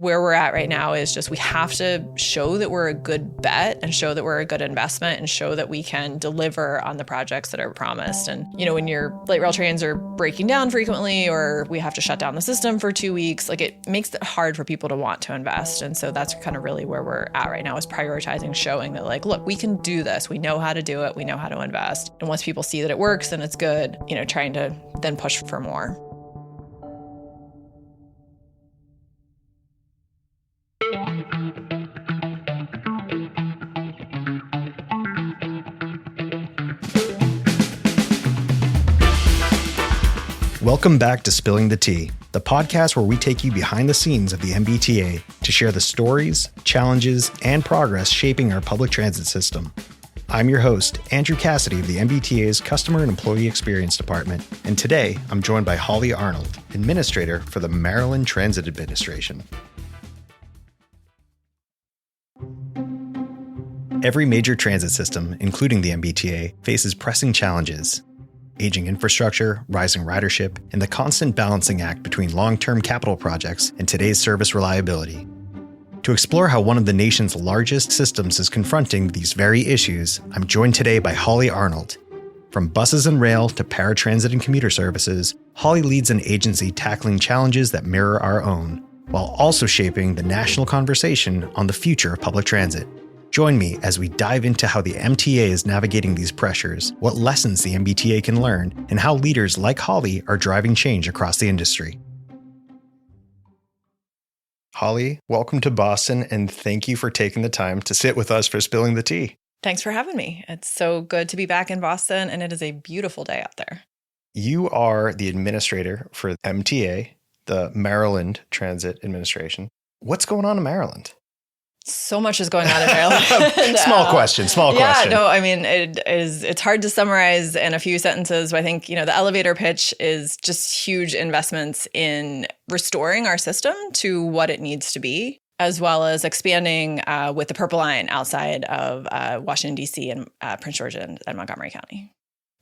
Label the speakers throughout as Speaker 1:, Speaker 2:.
Speaker 1: Where we're at right now is just we have to show that we're a good bet and show that we're a good investment and show that we can deliver on the projects that are promised. And, when your light rail trains are breaking down frequently or we have to shut down the system for 2 weeks, it makes it hard for people to want to invest. And so that's kind of really where we're at right now, is prioritizing, showing that look, we can do this. We know how to do it. We know how to invest. And once people see that it works and it's good, trying to then push for more.
Speaker 2: Welcome back to Spilling the Tea, the podcast where we take you behind the scenes of the MBTA to share the stories, challenges, and progress shaping our public transit system. I'm your host, Andrew Cassidy of the MBTA's Customer and Employee Experience Department, and today I'm joined by Holly Arnold, Administrator for the Maryland Transit Administration. Every major transit system, including the MBTA, faces pressing challenges. Aging infrastructure, rising ridership, and the constant balancing act between long-term capital projects and today's service reliability. To explore how one of the nation's largest systems is confronting these very issues, I'm joined today by Holly Arnold. From buses and rail to paratransit and commuter services, Holly leads an agency tackling challenges that mirror our own, while also shaping the national conversation on the future of public transit. Join me as we dive into how the MTA is navigating these pressures, what lessons the MBTA can learn, and how leaders like Holly are driving change across the industry. Holly, welcome to Boston, and thank you for taking the time to sit with us for Spilling the Tea.
Speaker 1: Thanks for having me. It's so good to be back in Boston, and it is a beautiful day out there.
Speaker 2: You are the administrator for MTA, the Maryland Transit Administration. What's going on in Maryland?
Speaker 1: So much is going on in Maryland.
Speaker 2: Small question.
Speaker 1: Yeah, no, I mean, it's hard to summarize in a few sentences, but I think, the elevator pitch is just huge investments in restoring our system to what it needs to be, as well as expanding with the Purple Line outside of Washington, D.C. and Prince George and Montgomery County.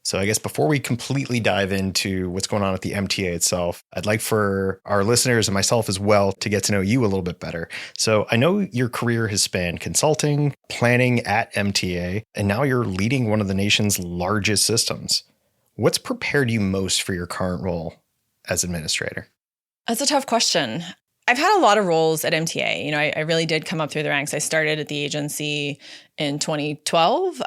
Speaker 2: So I guess before we completely dive into what's going on at the MTA itself, I'd like for our listeners and myself as well to get to know you a little bit better. So I know your career has spanned consulting, planning at MTA, and now you're leading one of the nation's largest systems. What's prepared you most for your current role as administrator? That's
Speaker 1: a tough question. I've had a lot of roles at MTA. I really did come up through the ranks. I started at the agency in 2012.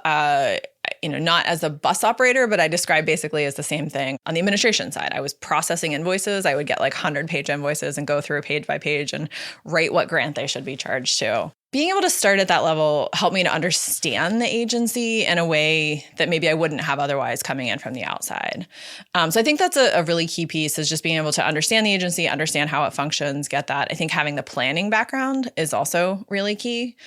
Speaker 1: Not as a bus operator, but I describe basically as the same thing. On the administration side, I was processing invoices. I would get 100-page invoices and go through page by page and write what grant they should be charged to. Being able to start at that level helped me to understand the agency in a way that maybe I wouldn't have otherwise coming in from the outside. So I think that's a really key piece, is just being able to understand the agency, understand how it functions, get that. I think having the planning background is also really key.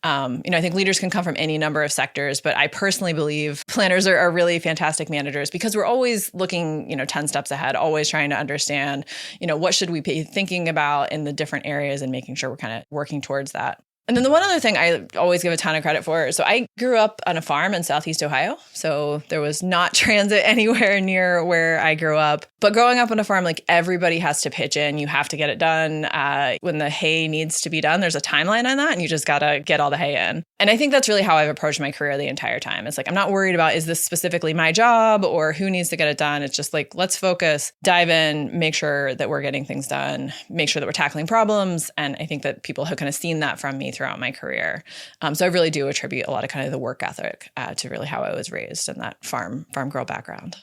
Speaker 1: I think leaders can come from any number of sectors, but I personally believe planners are really fantastic managers, because we're always looking, 10 steps ahead, always trying to understand, what should we be thinking about in the different areas and making sure we're kind of working towards that. And then the one other thing I always give a ton of credit for, so I grew up on a farm in Southeast Ohio, so there was not transit anywhere near where I grew up. But growing up on a farm, everybody has to pitch in. You have to get it done. When the hay needs to be done, there's a timeline on that, and you just got to get all the hay in. And I think that's really how I've approached my career the entire time. It's I'm not worried about, is this specifically my job or who needs to get it done? It's just let's focus, dive in, make sure that we're getting things done, make sure that we're tackling problems. And I think that people have kind of seen that from me throughout my career. So I really do attribute a lot of kind of the work ethic to really how I was raised in that farm girl background.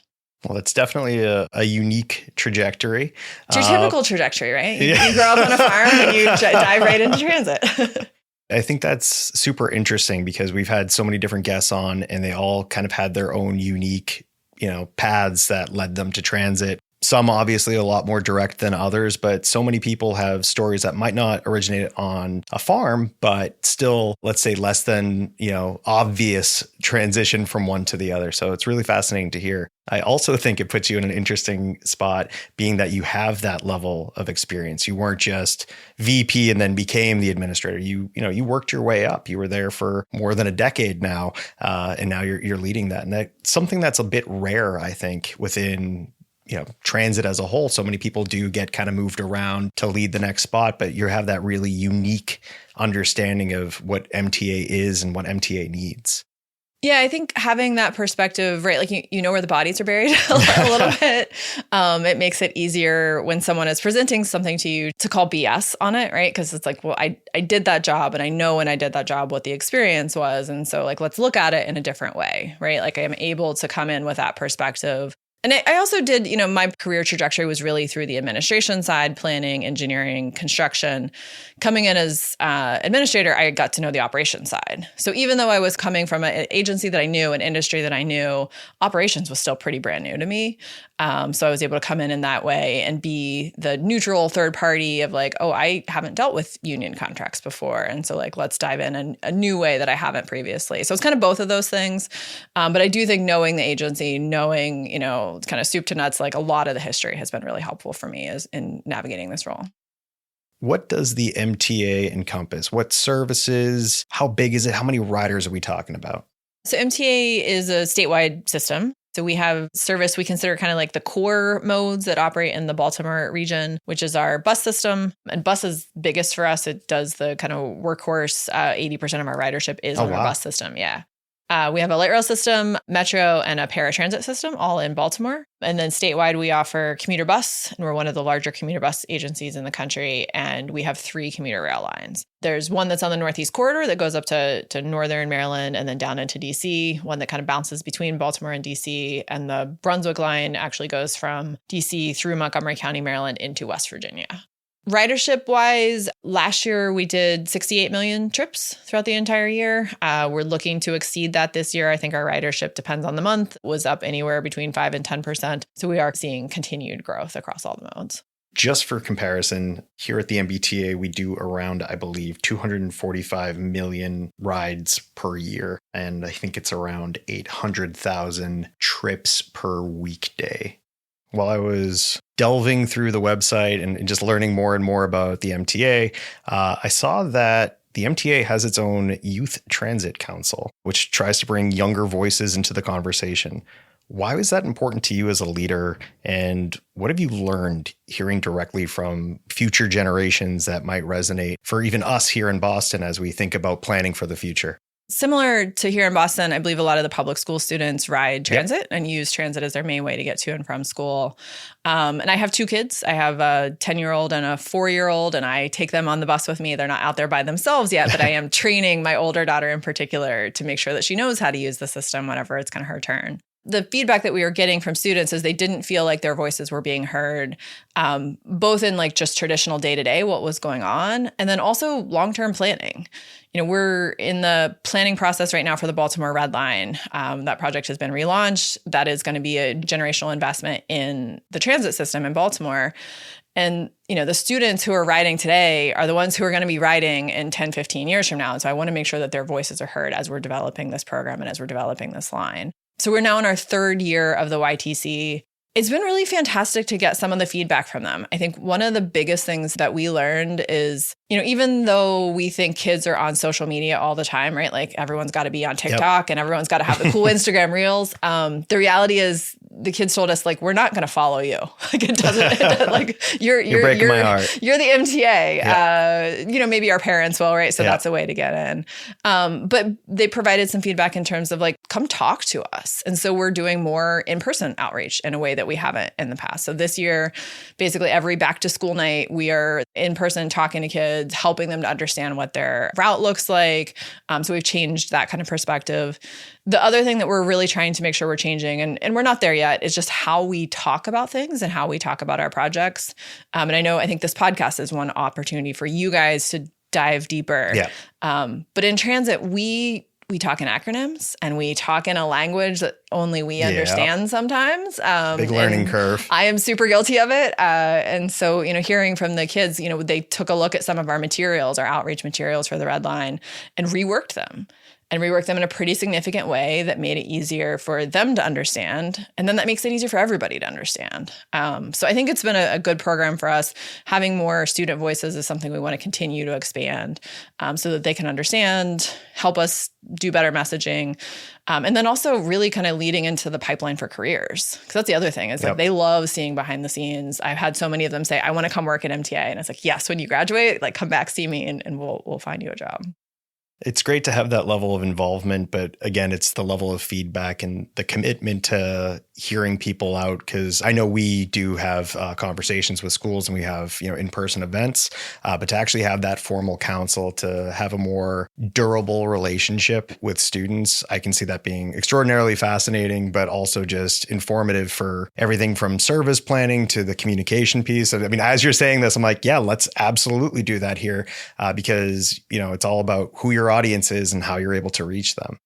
Speaker 2: Well, it's definitely a unique trajectory.
Speaker 1: It's your typical trajectory, right? Yeah. You grow up on a farm and you dive right into transit.
Speaker 2: I think that's super interesting, because we've had so many different guests on, and they all kind of had their own unique, paths that led them to transit. Some obviously a lot more direct than others, but so many people have stories that might not originate on a farm, but still, let's say, less than, obvious transition from one to the other. So it's really fascinating to hear. I also think it puts you in an interesting spot, being that you have that level of experience. You weren't just VP and then became the administrator. You worked your way up. You were there for more than a decade now, and now you're leading that. And that's something that's a bit rare, I think, within transit as a whole, so many people do get kind of moved around to lead the next spot, but you have that really unique understanding of what MTA is and what MTA needs.
Speaker 1: Yeah, I think having that perspective, right? Like, you know where the bodies are buried a little bit. It makes it easier when someone is presenting something to you to call BS on it, right? Because it's like, well, I did that job and I know when I did that job what the experience was. And so like, let's look at it in a different way, right? Like I am able to come in with that perspective. And I also did, my career trajectory was really through the administration side, planning, engineering, construction. Coming in as administrator, I got to know the operations side. So even though I was coming from an agency that I knew, an industry that I knew, operations was still pretty brand new to me. So I was able to come in that way and be the neutral third party of like, oh, I haven't dealt with union contracts before. And so like, let's dive in a new way that I haven't previously. So it's kind of both of those things. But I do think knowing the agency, knowing, kind of soup to nuts, like a lot of the history has been really helpful for me in navigating this role.
Speaker 2: What does the MTA encompass? What services? How big is it? How many riders are we talking about?
Speaker 1: So MTA is a statewide system. So we have service we consider kind of like the core modes that operate in the Baltimore region, which is our bus system. And bus is biggest for us. It does the kind of workhorse. 80% of our ridership is on our bus system. Yeah. We have a light rail system, metro, and a paratransit system, all in Baltimore. And then statewide, we offer commuter bus, and we're one of the larger commuter bus agencies in the country. And we have 3 commuter rail lines. There's one that's on the Northeast Corridor that goes up to Northern Maryland and then down into DC, one that kind of bounces between Baltimore and DC. And the Brunswick line actually goes from DC through Montgomery County, Maryland into West Virginia. Ridership wise, last year we did 68 million trips throughout the entire year. We're looking to exceed that this year. I think our ridership, depends on the month, was up anywhere between 5 and 10%. So we are seeing continued growth across all the modes.
Speaker 2: Just for comparison, here at the MBTA, we do around, I believe, 245 million rides per year. And I think it's around 800,000 trips per weekday. While I was delving through the website and just learning more and more about the MTA, I saw that the MTA has its own Youth Transit Council, which tries to bring younger voices into the conversation. Why was that important to you as a leader? And what have you learned hearing directly from future generations that might resonate for even us here in Boston as we think about planning for the future?
Speaker 1: Similar to here in Boston, I believe a lot of the public school students ride transit and use transit as their main way to get to and from school. And I have 2 kids. I have a 10-year-old and a 4-year-old, and I take them on the bus with me. They're not out there by themselves yet, but I am training my older daughter in particular to make sure that she knows how to use the system whenever it's kind of her turn. The feedback that we were getting from students is they didn't feel like their voices were being heard, both in like just traditional day-to-day, what was going on, and then also long-term planning. We're in the planning process right now for the Baltimore Red Line. That project has been relaunched. That is going to be a generational investment in the transit system in Baltimore. And, the students who are riding today are the ones who are going to be riding in 10, 15 years from now. And so I want to make sure that their voices are heard as we're developing this program and as we're developing this line. So we're now in our 3rd year of the YTC. It's been really fantastic to get some of the feedback from them. I think one of the biggest things that we learned is, even though we think kids are on social media all the time, right? Like everyone's got to be on TikTok and everyone's got to have the cool Instagram reels. The reality is the kids told us, like, we're not going to follow you. Like it doesn't like you're
Speaker 2: breaking my heart.
Speaker 1: You're the MTA. Yeah. Maybe our parents will, right? So that's a way to get in. But they provided some feedback in terms of like, come talk to us. And so we're doing more in-person outreach in a way that we haven't in the past. So this year, basically every back to school night, we are in person talking to kids, helping them to understand what their route looks like. So we've changed that kind of perspective. The other thing that we're really trying to make sure we're changing, and we're not there yet, is just how we talk about things and how we talk about our projects. And I think this podcast is one opportunity for you guys to dive deeper.
Speaker 2: Yeah.
Speaker 1: But in transit, we talk in acronyms and we talk in a language that only we understand sometimes.
Speaker 2: Big learning curve.
Speaker 1: I am super guilty of it. And so, hearing from the kids, they took a look at some of our materials, our outreach materials for the Red Line, and reworked them. and rework them in a pretty significant way that made it easier for them to understand. And then that makes it easier for everybody to understand. So I think it's been a good program for us. Having more student voices is something we want to continue to expand so that they can understand, help us do better messaging, and then also really kind of leading into the pipeline for careers. Because that's the other thing is like they love seeing behind the scenes. I've had so many of them say, I want to come work at MTA. And it's like, yes, when you graduate, like come back, see me, and we'll find you a job.
Speaker 2: It's great to have that level of involvement, but again, it's the level of feedback and the commitment to hearing people out. Because I know we do have conversations with schools and we have, in-person events, but to actually have that formal council, to have a more durable relationship with students, I can see that being extraordinarily fascinating, but also just informative for everything from service planning to the communication piece. I mean, as you're saying this, I'm like, yeah, let's absolutely do that here because, it's all about who your audience is and how you're able to reach them.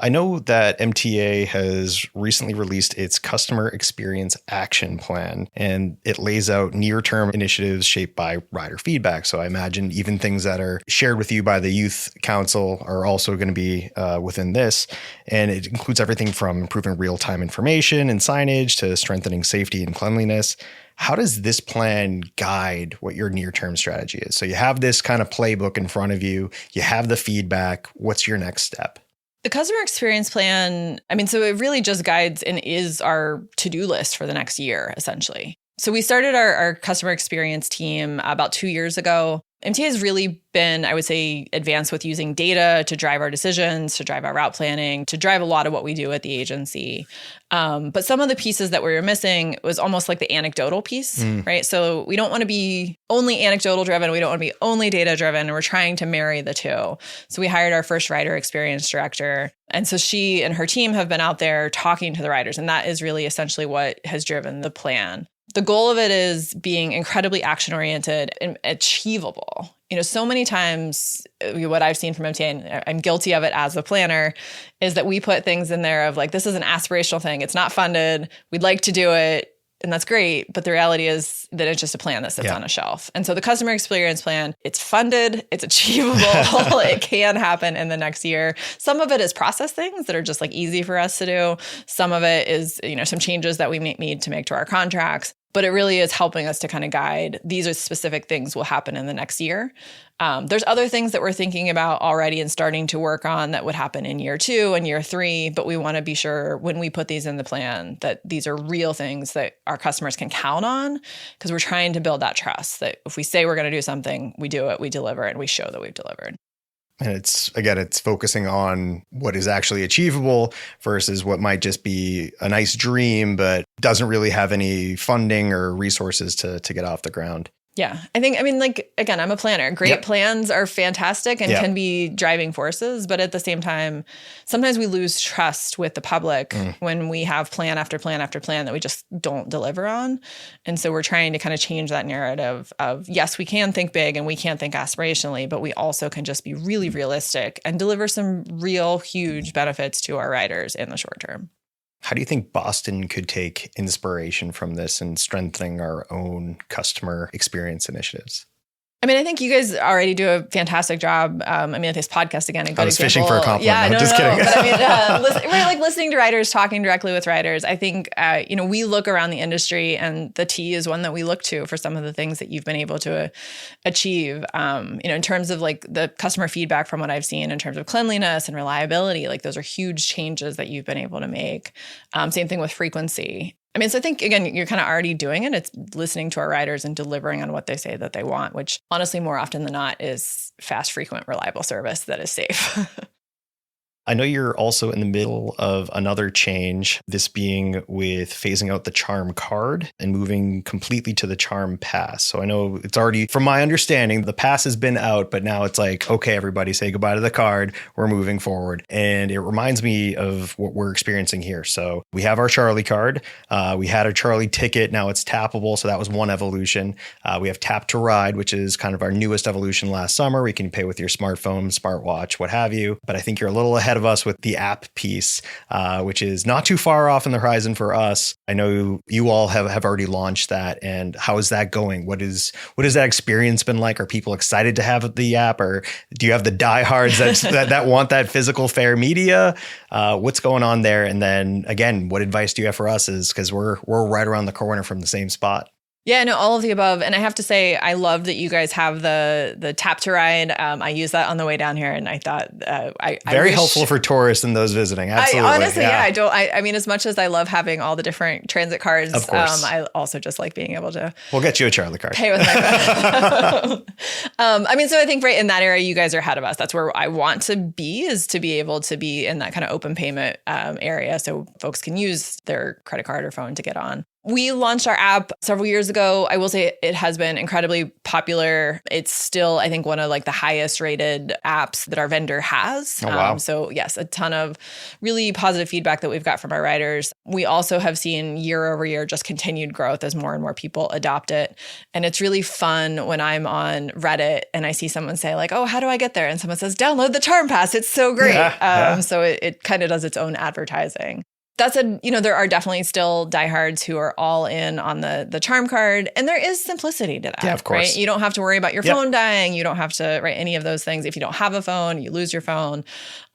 Speaker 2: I know that MTA has recently released its Customer Experience Action Plan, and it lays out near-term initiatives shaped by rider feedback. So I imagine even things that are shared with you by the Youth Council are also going to be within this. And it includes everything from improving real-time information and signage to strengthening safety and cleanliness. How does this plan guide what your near-term strategy is? So you have this kind of playbook in front of you, you have the feedback. What's your next step?
Speaker 1: The customer experience plan, so it really just guides and is our to-do list for the next year, essentially. So we started our customer experience team about 2 years ago. MTA has really been, I would say, advanced with using data to drive our decisions, to drive our route planning, to drive a lot of what we do at the agency. But some of the pieces that we were missing was almost like the anecdotal piece, right? So we don't want to be only anecdotal driven. We don't want to be only data driven. And we're trying to marry the two. So we hired our first rider experience director. And so she and her team have been out there talking to the riders. And that is really essentially what has driven the plan. The goal of it is being incredibly action-oriented and achievable. So many times what I've seen from MTA, and I'm guilty of it as a planner, is that we put things in there of like, this is an aspirational thing. It's not funded. We'd like to do it. And that's great. But the reality is that it's just a plan that sits on a shelf. And so the customer experience plan, it's funded, it's achievable, it can happen in the next year. Some of it is process things that are just like easy for us to do. Some of it is, some changes that we need to make to our contracts. But it really is helping us to kind of guide, these are specific things will happen in the next year. There's other things that we're thinking about already and starting to work on that would happen in year 2 and year 3, but we want to be sure when we put these in the plan that these are real things that our customers can count on, because we're trying to build that trust that if we say we're going to do something, we do it, we deliver it, and we show that we've delivered.
Speaker 2: And it's focusing on what is actually achievable versus what might just be a nice dream, but doesn't really have any funding or resources to get off the ground.
Speaker 1: Yeah. Again, I'm a planner. Great plans are fantastic and can be driving forces. But at the same time, sometimes we lose trust with the public when we have plan after plan after plan that we just don't deliver on. And so we're trying to kind of change that narrative of, yes, we can think big and we can think aspirationally, but we also can just be really realistic and deliver some real huge benefits to our riders in the short term.
Speaker 2: How do you think Boston could take inspiration from this and strengthening our own customer experience initiatives?
Speaker 1: I think you guys already do a fantastic job. This podcast, again, a good example.
Speaker 2: I was fishing for a compliment.
Speaker 1: Yeah,
Speaker 2: no, just kidding.
Speaker 1: But we're listening to riders, talking directly with riders. I think, we look around the industry and the T is one that we look to for some of the things that you've been able to achieve. In terms of like the customer feedback from what I've seen in terms of cleanliness and reliability, like those are huge changes that you've been able to make. Same thing with frequency. So I think, again, you're kind of already doing it. It's listening to our riders and delivering on what they say that they want, which honestly, more often than not, is fast, frequent, reliable service that is safe.
Speaker 2: I know you're also in the middle of another change, this being with phasing out the Charm card and moving completely to the Charm Pass. So I know it's already, from my understanding, the pass has been out, but now it's like, okay, everybody say goodbye to the card. We're moving forward. And it reminds me of what we're experiencing here. So we have our Charlie card. We had our Charlie ticket. Now it's tappable. So that was one evolution. We have Tap to Ride, which is kind of our newest evolution last summer. We can pay with your smartphone, smartwatch, what have you. But I think you're a little ahead of us with the app piece, which is not too far off in the horizon for us. I know you all have already launched that. And how is that going? What has that experience been like? Are people excited to have the app, or do you have the diehards that want that physical fair media? What's going on there? And then again, what advice do you have for us? Is because we're right around the corner from the same spot.
Speaker 1: Yeah, no, all of the above. And I have to say, I love that you guys have the tap to ride. I use that on the way down here, and I thought
Speaker 2: very helpful for tourists and those visiting. Absolutely.
Speaker 1: Honestly, I mean, as much as I love having all the different transit cards,
Speaker 2: of course.
Speaker 1: I also just like being able to.
Speaker 2: We'll get you a Charlie card.
Speaker 1: Pay with my phone. I mean, so I think right in that area, you guys are ahead of us. That's where I want to be, is to be able to be in that kind of open payment area, so folks can use their credit card or phone to get on. We launched our app several years ago. I will say it has been incredibly popular. It's still, I think, one of like the highest rated apps that our vendor has.
Speaker 2: Oh, wow.
Speaker 1: So yes, a ton of really positive feedback that we've got from our riders. We also have seen year over year just continued growth as more and more people adopt it. And it's really fun when I'm on Reddit and I see someone say like, oh, how do I get there? And someone says, download the Charm Pass. It's so great. So it kind of does its own advertising. That said, there are definitely still diehards who are all in on the Charm card, and there is simplicity to that.
Speaker 2: Yeah, of course.
Speaker 1: Right? You don't have to worry about your phone dying. You don't have to write any of those things. If you don't have a phone, you lose your phone.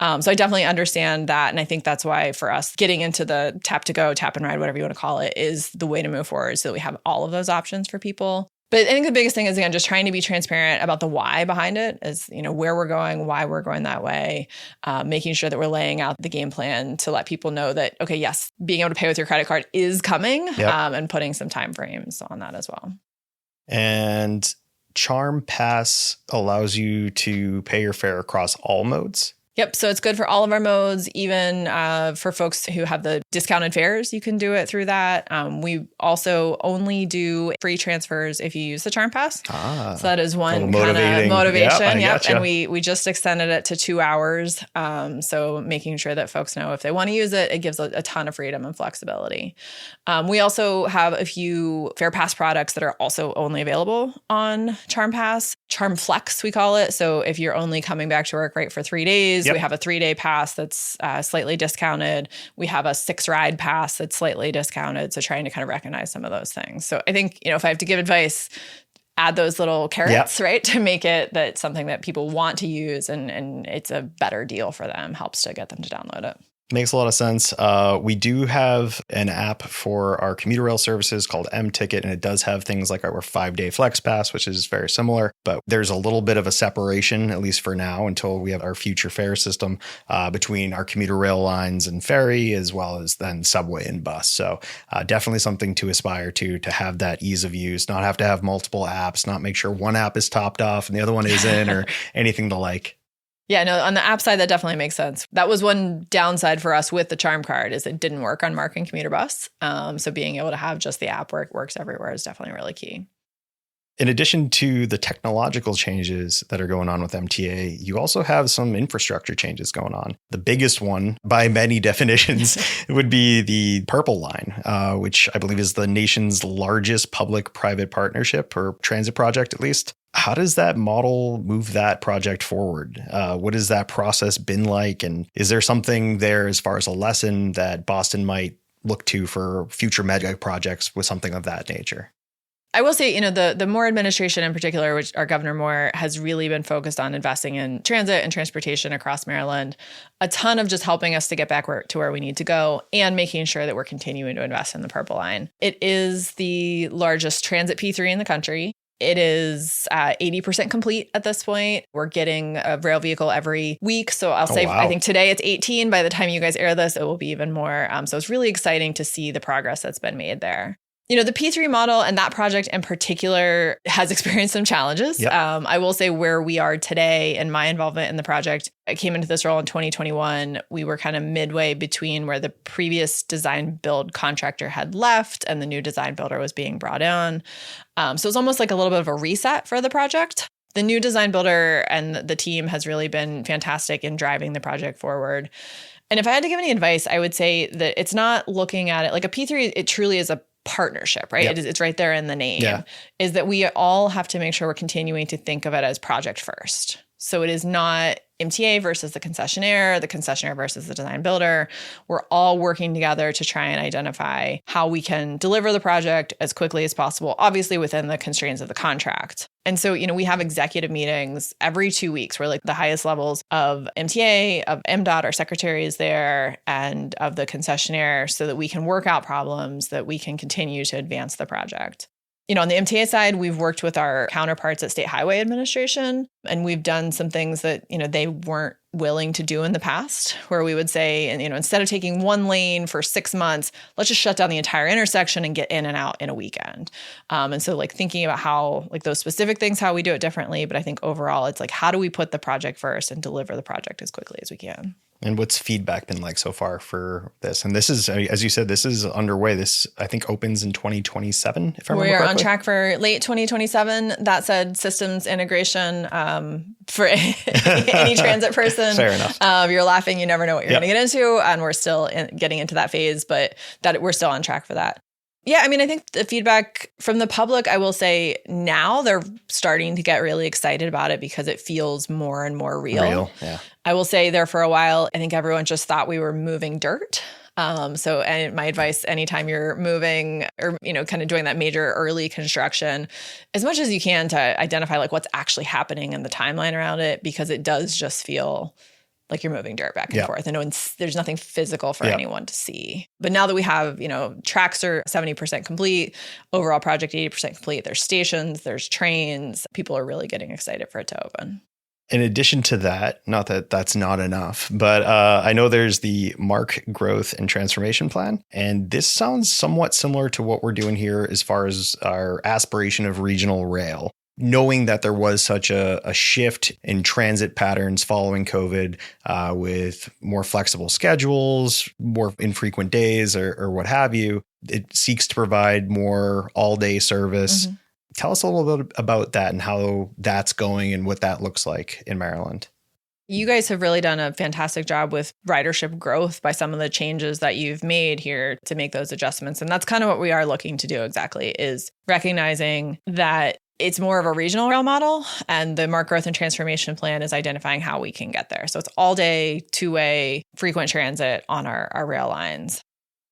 Speaker 1: So I definitely understand that, and I think that's why for us, getting into the tap to go, tap and ride, whatever you want to call it, is the way to move forward, so that we have all of those options for people. But I think the biggest thing is, again, just trying to be transparent about the why behind it, is, where we're going, why we're going that way, making sure that we're laying out the game plan to let people know that, okay, yes, being able to pay with your credit card is coming, and putting some time frames on that as well.
Speaker 2: And Charm Pass allows you to pay your fare across all modes.
Speaker 1: Yep. So it's good for all of our modes, even for folks who have the discounted fares. You can do it through that. We also only do free transfers if you use the Charm Pass. So that is one kind of motivation.
Speaker 2: Yep.
Speaker 1: And we just extended it to 2 hours. So making sure that folks know if they want to use it, it gives a ton of freedom and flexibility. We also have a few Fare Pass products that are also only available on Charm Pass. Charm Flex, we call it. So if you're only coming back to work for 3 days, we have a 3-day pass that's slightly discounted. We have a 6-ride pass that's slightly discounted. So trying to kind of recognize some of those things. So I think, if I have to give advice, add those little carrots, right? To make it that something that people want to use, and it's a better deal for them, helps to get them to download it.
Speaker 2: Makes a lot of sense. We do have an app for our commuter rail services called M-Ticket, and it does have things like our 5-day Flex Pass, which is very similar, but there's a little bit of a separation, at least for now, until we have our future fare system between our commuter rail lines and ferry, as well as then subway and bus. So definitely something to aspire to have that ease of use, not have to have multiple apps, not make sure one app is topped off and the other one isn't, or anything to like.
Speaker 1: Yeah, no, on the app side, that definitely makes sense. That was one downside for us with the Charm card, is it didn't work on Mark and Commuter Bus. So being able to have just the app where it works everywhere is definitely really key.
Speaker 2: In addition to the technological changes that are going on with MTA, you also have some infrastructure changes going on. The biggest one, by many definitions, would be the Purple Line, which I believe is the nation's largest public-private partnership, or transit project at least. How does that model move that project forward? What has that process been like? And is there something there as far as a lesson that Boston might look to for future mega projects with something of that nature?
Speaker 1: I will say, the Moore administration in particular, which our Governor Moore has really been focused on investing in transit and transportation across Maryland, a ton of just helping us to get back to where we need to go, and making sure that we're continuing to invest in the Purple Line. It is the largest transit P3 in the country. It is 80% complete at this point. We're getting a rail vehicle every week. So I'll say, wow. I think today it's 18. By the time you guys air this, it will be even more. So it's really exciting to see the progress that's been made there. The P3 model and that project in particular has experienced some challenges. Yep. I will say where we are today and my involvement in the project, I came into this role in 2021. We were kind of midway between where the previous design build contractor had left and the new design builder was being brought on. So it's almost like a little bit of a reset for the project. The new design builder and the team has really been fantastic in driving the project forward. And if I had to give any advice, I would say that it's not looking at it like a P3, it truly is a partnership, right? Yep. It's right there in the name, is that we all have to make sure we're continuing to think of it as project first. So it is not MTA versus the concessionaire versus the design builder. We're all working together to try and identify how we can deliver the project as quickly as possible, obviously within the constraints of the contract. And so, we have executive meetings every 2 weeks where the highest levels of MTA, of MDOT, our secretary is there, and of the concessionaire so that we can work out problems, that we can continue to advance the project. On the MTA side, we've worked with our counterparts at State Highway Administration, and we've done some things that, they weren't willing to do in the past, where we would say, and instead of taking one lane for 6 months, let's just shut down the entire intersection and get in and out in a weekend. And so thinking about how those specific things, how we do it differently. But I think overall, it's how do we put the project first and deliver the project as quickly as we can?
Speaker 2: And what's feedback been like so far for this? And this is, as you said, this is underway. This, I think, opens in 2027, if I remember correctly.
Speaker 1: We are on track for late 2027. That said, systems integration for any transit person.
Speaker 2: Fair enough.
Speaker 1: You're laughing. You never know what you're going to get into. And we're still getting into that phase, but that we're still on track for that. Yeah, I think the feedback from the public, I will say now they're starting to get really excited about it because it feels more and more real.
Speaker 2: Yeah.
Speaker 1: I will say there for a while, I think everyone just thought we were moving dirt. And my advice, anytime you're moving or, kind of doing that major early construction, as much as you can to identify what's actually happening and the timeline around it, because it does just feel like you're moving dirt back and forth. And there's nothing physical for anyone to see. But now that we have, tracks are 70% complete, overall project 80% complete, there's stations, there's trains, people are really getting excited for it to open.
Speaker 2: In addition to that, not that that's not enough, but I know there's the MARC Growth and Transformation Plan. And this sounds somewhat similar to what we're doing here as far as our aspiration of regional rail. Knowing that there was such a shift in transit patterns following COVID with more flexible schedules, more infrequent days or what have you, it seeks to provide more all-day service. Mm-hmm. Tell us a little bit about that and how that's going and what that looks like in Maryland.
Speaker 1: You guys have really done a fantastic job with ridership growth by some of the changes that you've made here to make those adjustments. And that's kind of what we are looking to do exactly, is recognizing that it's more of a regional rail model, and the MARC Growth and Transformation Plan is identifying how we can get there. So it's all day, two-way, frequent transit on our rail lines.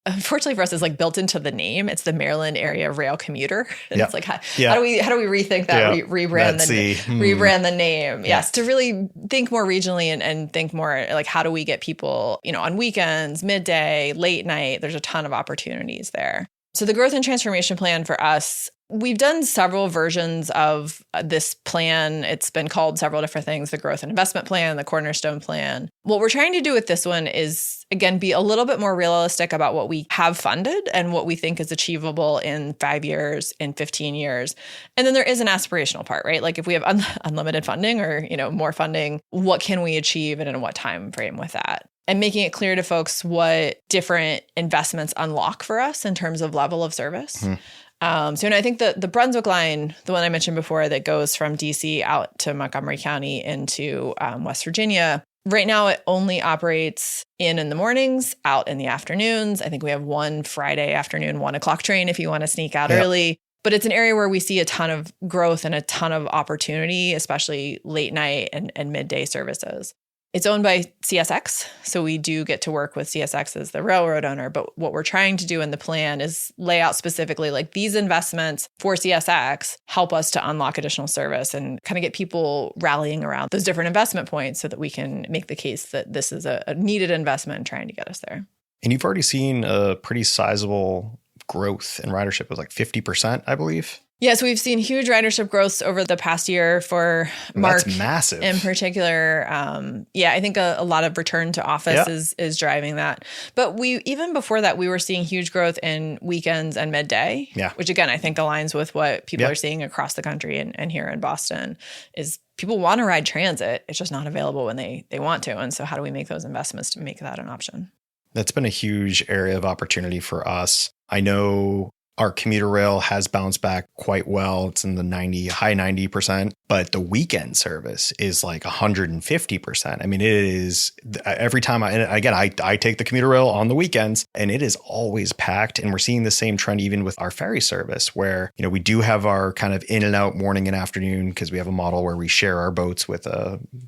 Speaker 1: Unfortunately for us, it's built into the name. It's the Maryland Area Rail Commuter. It's how do we rethink that? Rebrand the name. Yes, to really think more regionally and think more how do we get people on weekends, midday, late night. There's a ton of opportunities there. So the Growth and Transformation Plan for us, we've done several versions of this plan. It's been called several different things: the Growth and Investment Plan, the Cornerstone Plan. What we're trying to do with this one is, again, be a little bit more realistic about what we have funded and what we think is achievable in 5 years, in 15 years. And then there is an aspirational part, right? If we have unlimited funding or, more funding, what can we achieve and in what time frame with that? And making it clear to folks what different investments unlock for us in terms of level of service. Mm-hmm. I think the Brunswick line, the one I mentioned before that goes from DC out to Montgomery County into West Virginia, right now it only operates in the mornings, out in the afternoons. I think we have one Friday afternoon, 1:00 train if you want to sneak out early. But it's an area where we see a ton of growth and a ton of opportunity, especially late night and midday services. It's owned by CSX, so we do get to work with CSX as the railroad owner. But what we're trying to do in the plan is lay out specifically these investments for CSX help us to unlock additional service and kind of get people rallying around those different investment points so that we can make the case that this is a needed investment in trying to get us there.
Speaker 2: And you've already seen a pretty sizable growth in ridership. It was 50%, I believe.
Speaker 1: Yes, we've seen huge ridership growth over the past year for MARC.
Speaker 2: That's massive.
Speaker 1: In particular. I think a lot of return to office is driving that. But even before that, we were seeing huge growth in weekends and midday, which again, I think aligns with what people are seeing across the country and here in Boston is people want to ride transit. It's just not available when they want to. And so how do we make those investments to make that an option?
Speaker 2: That's been a huge area of opportunity for us. I know Our commuter rail has bounced back quite well. It's in the high 90%, but the weekend service is like 150%. I mean, it is every time I take the commuter rail on the weekends and it is always packed. And we're seeing the same trend even with our ferry service where, we do have our kind of in and out morning and afternoon because we have a model where we share our boats with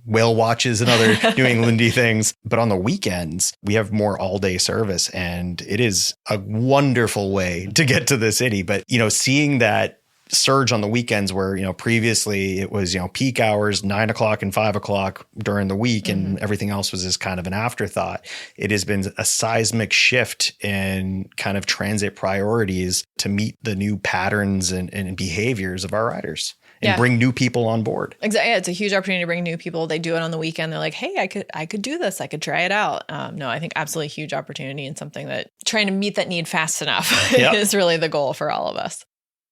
Speaker 2: whale watches and other New Englandy things. But on the weekends, we have more all day service and it is a wonderful way to get to the city. But, seeing that surge on the weekends where, previously it was, peak hours, 9 o'clock and 5 o'clock during the week and everything else was just kind of an afterthought. It has been a seismic shift in kind of transit priorities to meet the new patterns and behaviors of our riders. And bring new people on board.
Speaker 1: Exactly. Yeah, it's a huge opportunity to bring new people. They do it on the weekend. They're like, hey, I could do this. I could try it out. No, I think absolutely huge opportunity and something that trying to meet that need fast enough is really the goal for all of us.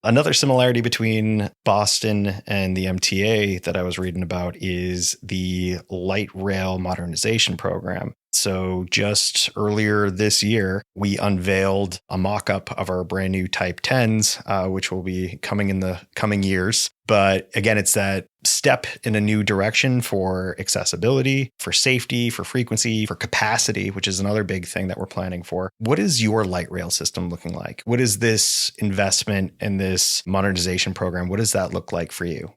Speaker 2: Another similarity between Boston and the MTA that I was reading about is the light rail modernization program. So just earlier this year, we unveiled a mock-up of our brand new Type 10s, which will be coming in the coming years. But again, it's that step in a new direction for accessibility, for safety, for frequency, for capacity, which is another big thing that we're planning for. What is your light rail system looking like? What is this investment in this modernization program? What does that look like for you?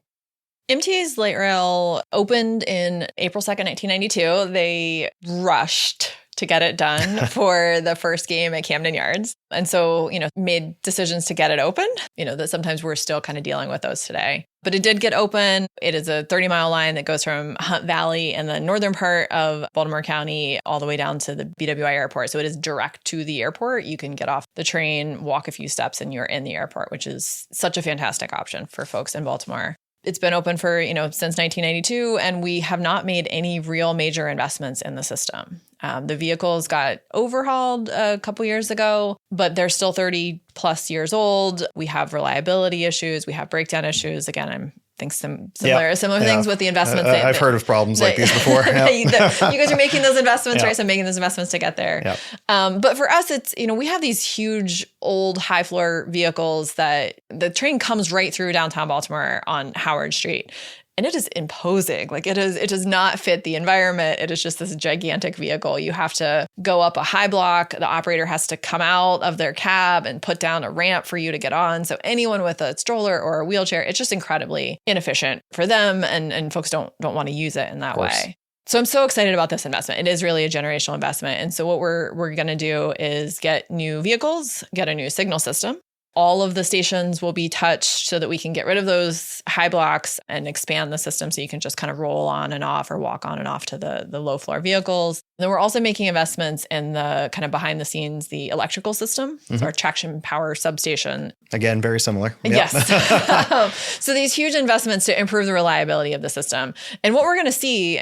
Speaker 1: MTA's light rail opened in April 2nd, 1992. They rushed to get it done for the first game at Camden Yards. And so, made decisions to get it open, that sometimes we're still kind of dealing with those today. But it did get open. It is a 30-mile line that goes from Hunt Valley in the northern part of Baltimore County all the way down to the BWI airport. So it is direct to the airport. You can get off the train, walk a few steps, and you're in the airport, which is such a fantastic option for folks in Baltimore. It's been open for, since 1992, and we have not made any real major investments in the system. The vehicles got overhauled a couple years ago, but they're still 30 plus years old. We have reliability issues. We have breakdown issues. Again, I think similar things with the investments.
Speaker 2: I've heard of problems like these before.
Speaker 1: You guys are making those investments, right? So I'm making those investments to get there. But for us, it's, we have these huge old high floor vehicles that the train comes right through downtown Baltimore on Howard Street. And it is imposing. Like it does not fit the environment. It is just this gigantic vehicle. You have to go up a high block. The operator has to come out of their cab and put down a ramp for you to get on. So anyone with a stroller or a wheelchair, it's just incredibly inefficient for them. And folks don't want to use it in that way. So I'm so excited about this investment. It is really a generational investment. And so what we're going to do is get new vehicles, get a new signal system. All of the stations will be touched so that we can get rid of those high blocks and expand the system so you can just kind of roll on and off or walk on and off to the low floor vehicles. And then we're also making investments in the kind of behind the scenes, the electrical system, so our traction power substation.
Speaker 2: Again, very similar.
Speaker 1: Yep. Yes. So these huge investments to improve the reliability of the system. And what we're going to see,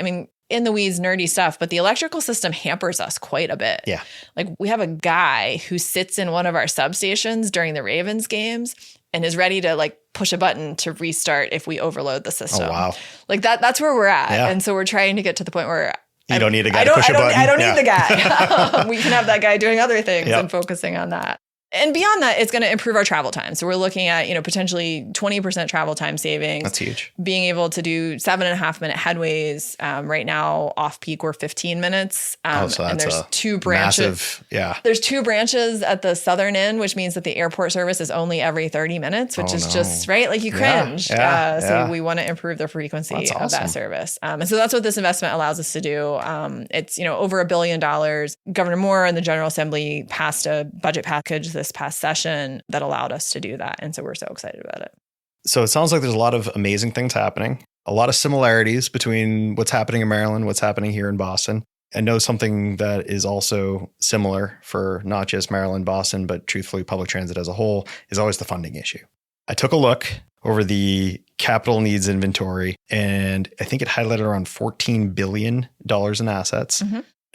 Speaker 1: in the weeds, nerdy stuff, but the electrical system hampers us quite a bit.
Speaker 2: Yeah.
Speaker 1: Like we have a guy who sits in one of our substations during the Ravens games and is ready to push a button to restart if we overload the system.
Speaker 2: Oh, wow.
Speaker 1: That's where we're at.
Speaker 2: Yeah.
Speaker 1: And so we're trying to get to the point where
Speaker 2: you don't need a guy to push a button.
Speaker 1: I don't need the guy. We can have that guy doing other things and focusing on that. And beyond that, it's going to improve our travel time. So we're looking at, potentially 20% travel time savings.
Speaker 2: That's huge.
Speaker 1: Being able to do 7.5-minute headways. Right now, off peak, we're 15 minutes.
Speaker 2: So
Speaker 1: and there's two branches.
Speaker 2: Massive,
Speaker 1: There's two branches at the southern end, which means that the airport service is only every 30 minutes, which is just, right? Like you cringe. So we want to improve the frequency of that service. And so that's what this investment allows us to do. It's, over $1 billion. Governor Moore and the General Assembly passed a budget package this past session that allowed us to do that. And so we're so excited about it.
Speaker 2: So it sounds like there's a lot of amazing things happening, a lot of similarities between what's happening in Maryland, what's happening here in Boston. I know something that is also similar for not just Maryland, Boston, but truthfully public transit as a whole is always the funding issue. I took a look over the capital needs inventory, and I think it highlighted around $14 billion in assets.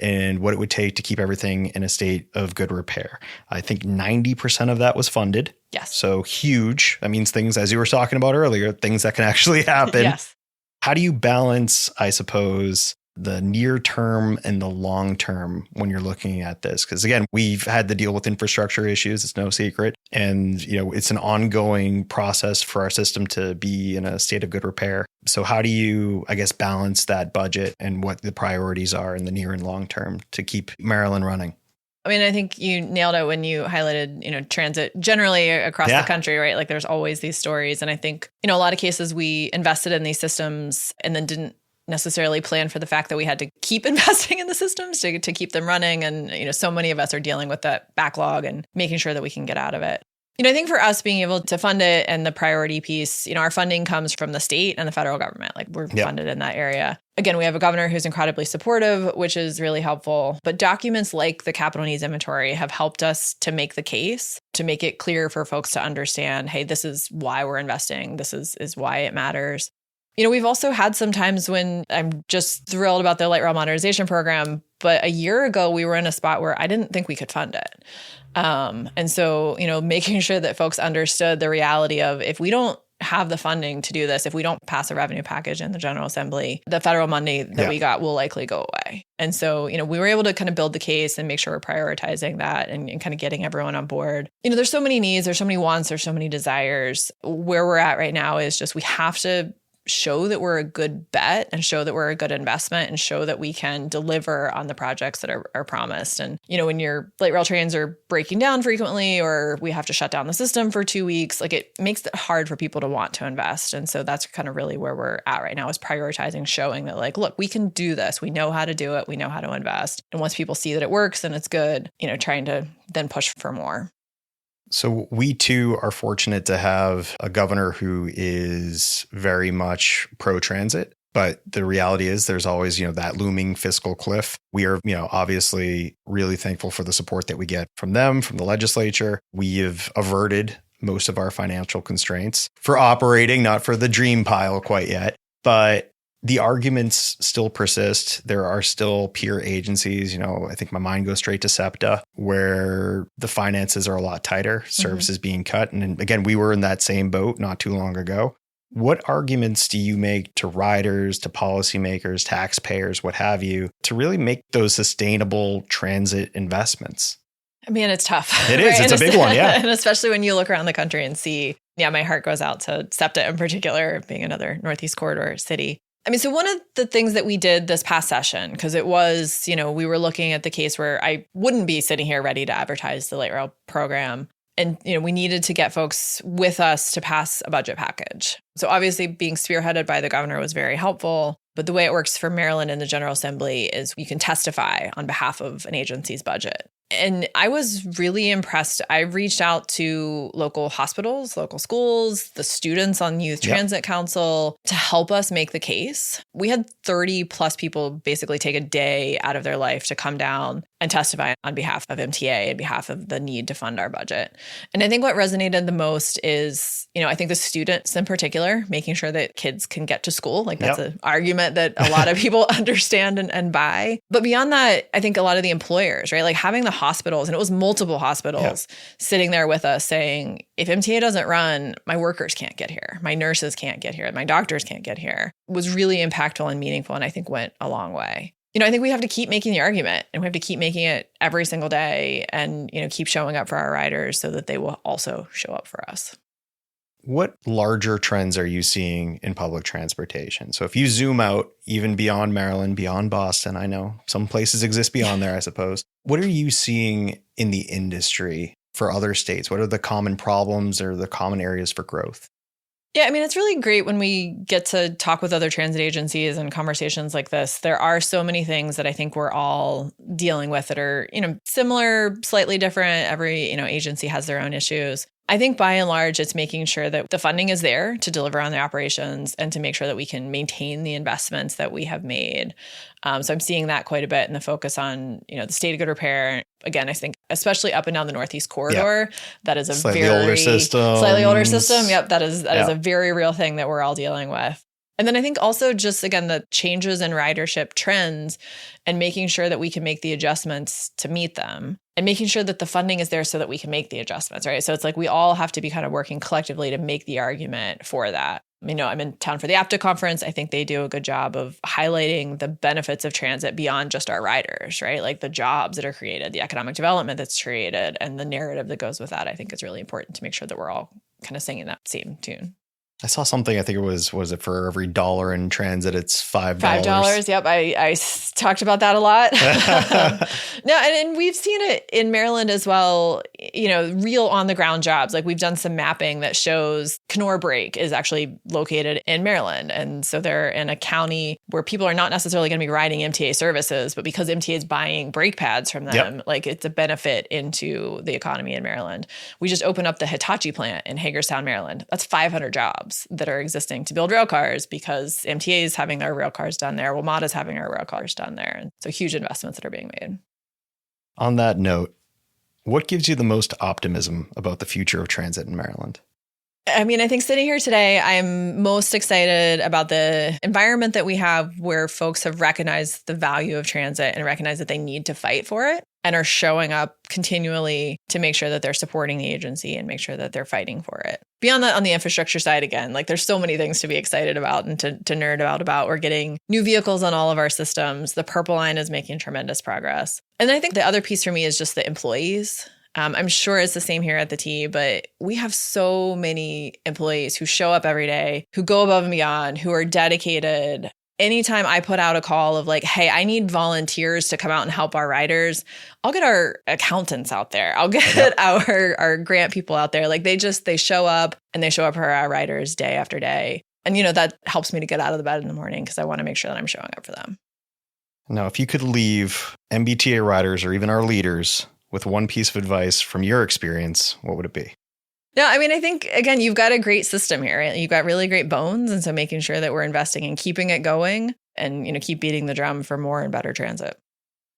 Speaker 2: And what it would take to keep everything in a state of good repair. I think 90% of that was funded.
Speaker 1: Yes.
Speaker 2: So huge. That means things, as you were talking about earlier, things that can actually happen.
Speaker 1: Yes.
Speaker 2: How do you balance, I suppose, the near term and the long term when you're looking at this? Because again, we've had to deal with infrastructure issues. It's no secret. And, it's an ongoing process for our system to be in a state of good repair. So how do you, I guess, balance that budget and what the priorities are in the near and long term to keep Maryland running?
Speaker 1: I mean, I think you nailed it when you highlighted, transit generally across the country, right? Like there's always these stories. And I think, a lot of cases we invested in these systems and then didn't necessarily plan for the fact that we had to keep investing in the systems to keep them running. And, so many of us are dealing with that backlog and making sure that we can get out of it. I think for us being able to fund it and the priority piece, our funding comes from the state and the federal government. Like we're funded in that area. Again, we have a governor who's incredibly supportive, which is really helpful. But documents like the capital needs inventory have helped us to make the case, to make it clear for folks to understand, hey, this is why we're investing. This is why it matters. We've also had some times when I'm just thrilled about the light rail modernization program, but a year ago we were in a spot where I didn't think we could fund it. And so, making sure that folks understood the reality of if we don't have the funding to do this, if we don't pass a revenue package in the General Assembly, the federal money that we got will likely go away. And so, we were able to kind of build the case and make sure we're prioritizing that and kind of getting everyone on board. There's so many needs, there's so many wants, there's so many desires. Where we're at right now is just we have to show that we're a good bet and show that we're a good investment and show that we can deliver on the projects that are promised. And, when your light rail trains are breaking down frequently or we have to shut down the system for 2 weeks, like it makes it hard for people to want to invest. And so that's kind of really where we're at right now is prioritizing, showing that like, look, we can do this. We know how to do it. We know how to invest. And once people see that it works and it's good, trying to then push for more.
Speaker 2: So we too are fortunate to have a governor who is very much pro-transit. But the reality is there's always, that looming fiscal cliff. We are, obviously really thankful for the support that we get from them, from the legislature. We have averted most of our financial constraints for operating, not for the dream pile quite yet. But the arguments still persist. There are still peer agencies. I think my mind goes straight to SEPTA, where the finances are a lot tighter, services being cut. And again, we were in that same boat not too long ago. What arguments do you make to riders, to policymakers, taxpayers, what have you, to really make those sustainable transit investments?
Speaker 1: I mean, it's tough.
Speaker 2: It is. Right? It's a big one, yeah.
Speaker 1: And especially when you look around the country and see, my heart goes out to SEPTA in particular, being another Northeast Corridor city. I mean, so one of the things that we did this past session, because it was, we were looking at the case where I wouldn't be sitting here ready to advertise the light rail program. And, we needed to get folks with us to pass a budget package. So obviously being spearheaded by the governor was very helpful. But the way it works for Maryland in the General Assembly is you can testify on behalf of an agency's budget. And I was really impressed. I reached out to local hospitals, local schools, the students on Youth Transit Council to help us make the case. We had 30 plus people basically take a day out of their life to come down and testify on behalf of MTA, on behalf of the need to fund our budget. And I think what resonated the most is, I think the students in particular, making sure that kids can get to school. Like that's an argument that a lot of people understand and buy. But beyond that, I think a lot of the employers, right? Like having the hospitals, and it was multiple hospitals sitting there with us saying, if MTA doesn't run, my workers can't get here. My nurses can't get here. My doctors can't get here. It was really impactful and meaningful, and I think went a long way. I think we have to keep making the argument, and we have to keep making it every single day and, keep showing up for our riders so that they will also show up for us.
Speaker 2: What larger trends are you seeing in public transportation? So if you zoom out even beyond Maryland, beyond Boston, I know some places exist beyond there, I suppose. What are you seeing in the industry for other states? What are the common problems or the common areas for growth?
Speaker 1: Yeah, I mean, it's really great when we get to talk with other transit agencies and conversations like this. There are so many things that I think we're all dealing with that are, similar, slightly different. Every, agency has their own issues. I think by and large, it's making sure that the funding is there to deliver on the operations and to make sure that we can maintain the investments that we have made. So I'm seeing that quite a bit in the focus on, the state of good repair. Again, I think especially up and down the Northeast Corridor, that is a slightly older system. Yep, that is a very real thing that we're all dealing with. And then I think also just, again, the changes in ridership trends and making sure that we can make the adjustments to meet them and making sure that the funding is there so that we can make the adjustments, right? So it's like we all have to be kind of working collectively to make the argument for that. I'm in town for the APTA conference. I think they do a good job of highlighting the benefits of transit beyond just our riders, right? Like the jobs that are created, the economic development that's created, and the narrative that goes with that. I think is really important to make sure that we're all kind of singing that same tune.
Speaker 2: I saw something, I think it was it for every $1 in transit, it's $5?
Speaker 1: $5. Yep. I talked about that a lot. No, and we've seen it in Maryland as well, real on the ground jobs. Like we've done some mapping that shows Kenora Brake is actually located in Maryland. And so they're in a county where people are not necessarily going to be riding MTA services, but because MTA is buying brake pads from them, like it's a benefit into the economy in Maryland. We just opened up the Hitachi plant in Hagerstown, Maryland. That's 500 jobs that are existing to build rail cars because MTA is having their rail cars done there. WMATA is having our rail cars done there. And so huge investments that are being made.
Speaker 2: On that note, what gives you the most optimism about the future of transit in Maryland?
Speaker 1: I think sitting here today, I'm most excited about the environment that we have where folks have recognized the value of transit and recognize that they need to fight for it and are showing up continually to make sure that they're supporting the agency and make sure that they're fighting for it. Beyond that, on the infrastructure side, again, like there's so many things to be excited about and to nerd about. We're getting new vehicles on all of our systems. The Purple Line is making tremendous progress. And I think the other piece for me is just the employees. I'm sure it's the same here at the T, but we have so many employees who show up every day, who go above and beyond, who are dedicated. Anytime I put out a call of like, hey, I need volunteers to come out and help our riders, I'll get our accountants out there. I'll get our grant people out there. Like they show up and they show up for our riders day after day. And, that helps me to get out of the bed in the morning because I want to make sure that I'm showing up for them.
Speaker 2: Now, if you could leave MBTA riders or even our leaders with one piece of advice from your experience, what would it be?
Speaker 1: No, I think, again, you've got a great system here. Right? You've got really great bones. And so making sure that we're investing in keeping it going and, keep beating the drum for more and better transit.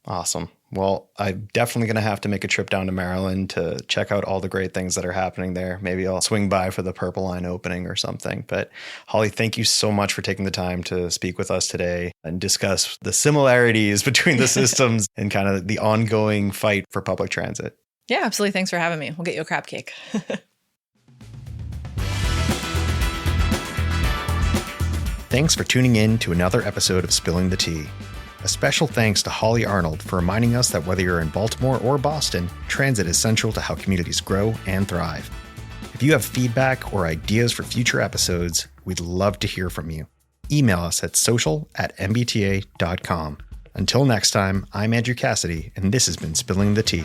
Speaker 2: Awesome. Well, I'm definitely going to have to make a trip down to Maryland to check out all the great things that are happening there. Maybe I'll swing by for the Purple Line opening or something. But Holly, thank you so much for taking the time to speak with us today and discuss the similarities between the systems and kind of the ongoing fight for public transit.
Speaker 1: Yeah, absolutely. Thanks for having me. We'll get you a crab cake.
Speaker 2: Thanks for tuning in to another episode of Spilling the Tea. A special thanks to Holly Arnold for reminding us that whether you're in Baltimore or Boston, transit is central to how communities grow and thrive. If you have feedback or ideas for future episodes, we'd love to hear from you. Email us at social@mbta.com. Until next time, I'm Andrew Cassidy, and this has been Spilling the Tea.